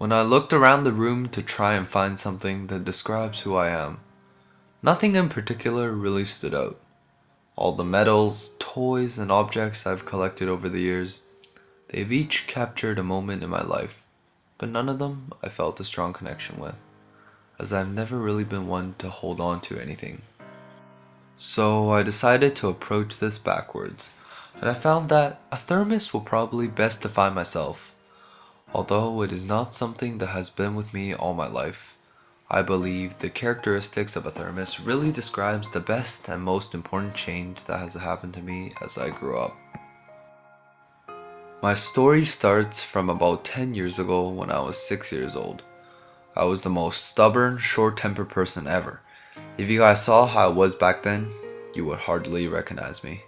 When I looked around the room to try and find something that describes who I am, nothing in particular really stood out. All the medals, toys, and objects I've collected over the years, they've each captured a moment in my life, but none of them I felt a strong connection with, as I've never really been one to hold on to anything. So I decided to approach this backwards, and I found that a thermos will probably best define myself. Although it is not something that has been with me all my life, I believe the characteristics of a thermos really describes the best and most important change that has happened to me as I grew up. My story starts from about 10 years ago when I was 6 years old. I was the most stubborn, short-tempered person ever. If you guys saw how I was back then, you would hardly recognize me.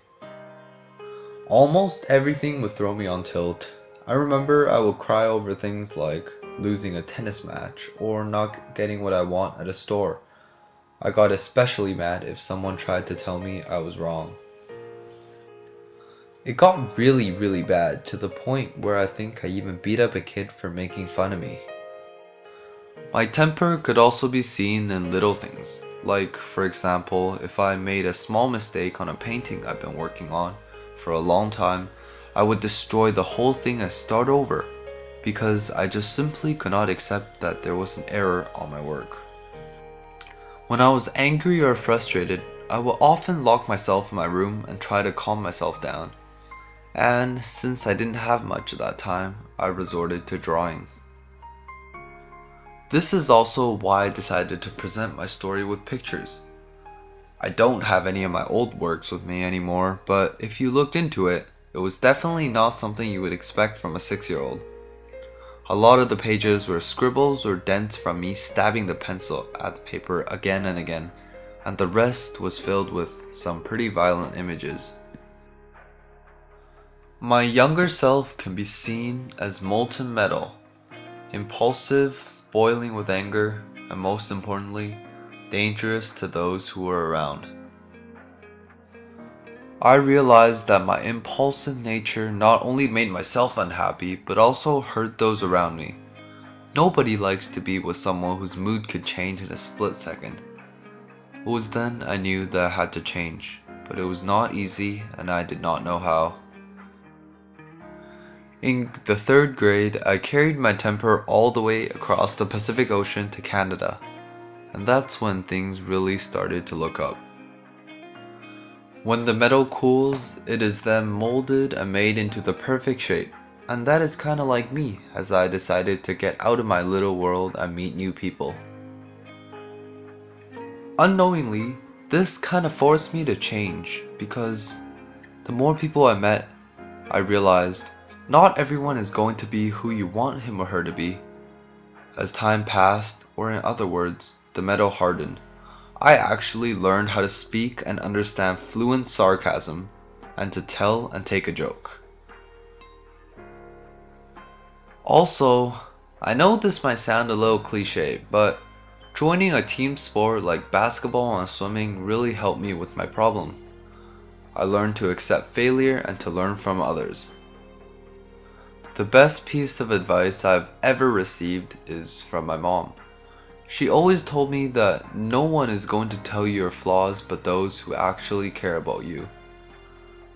Almost everything would throw me on tilt. I remember I would cry over things like losing a tennis match or not getting what I want at a store. I got especially mad if someone tried to tell me I was wrong. It got really bad to the point where I think I even beat up a kid for making fun of me. My temper could also be seen in little things, like for example, if I made a small mistake on a painting I've been working on for a long time, I would destroy the whole thing and start over because I just simply could not accept that there was an error on my work. When I was angry or frustrated, I would often lock myself in my room and try to calm myself down. And since I didn't have much at that time, I resorted to drawing. This is also why I decided to present my story with pictures. I don't have any of my old works with me anymore, but if you looked into it, it was definitely not something you would expect from a 6-year-old. A lot of the pages were scribbles or dents from me stabbing the pencil at the paper again and again, and the rest was filled with some pretty violent images. My younger self can be seen as molten metal, impulsive, boiling with anger, and most importantly, dangerous to those who were around. I realized that my impulsive nature not only made myself unhappy, but also hurt those around me. Nobody likes to be with someone whose mood could change in a split second. It was then I knew that I had to change, but it was not easy and I did not know how. In the 3rd grade, I carried my temper all the way across the Pacific Ocean to Canada, and that's when things really started to look up. When the metal cools, it is then molded and made into the perfect shape, and that is kinda like me as I decided to get out of my little world and meet new people. Unknowingly, this kinda forced me to change because the more people I met, I realized not everyone is going to be who you want him or her to be. As time passed, or in other words, the metal hardened, I actually learned how to speak and understand fluent sarcasm, and to tell and take a joke. Also, I know this might sound a little cliche, but joining a team sport like basketball and swimming really helped me with my problem. I learned to accept failure and to learn from others. The best piece of advice I've ever received is from my mom. She always told me that no one is going to tell you your flaws but those who actually care about you.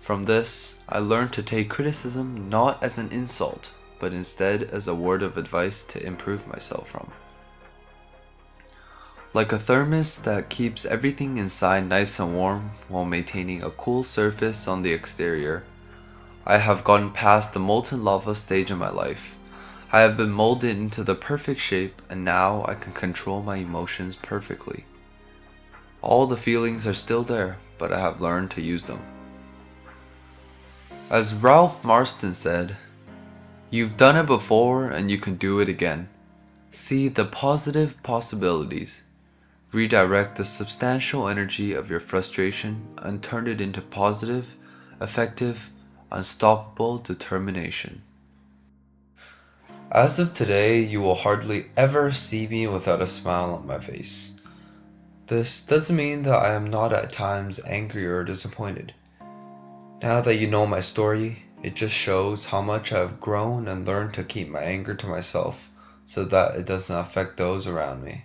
From this, I learned to take criticism not as an insult, but instead as a word of advice to improve myself from. Like a thermos that keeps everything inside nice and warm while maintaining a cool surface on the exterior, I have gotten past the molten lava stage in my life. I have been molded into the perfect shape, and now I can control my emotions perfectly. All the feelings are still there, but I have learned to use them. As Ralph Marston said, "You've done it before and you can do it again. See the positive possibilities. Redirect the substantial energy of your frustration and turn it into positive, effective, unstoppable determination." As of today, you will hardly ever see me without a smile on my face. This doesn't mean that I am not at times angry or disappointed. Now that you know my story, it just shows how much I have grown and learned to keep my anger to myself so that it doesn't affect those around me.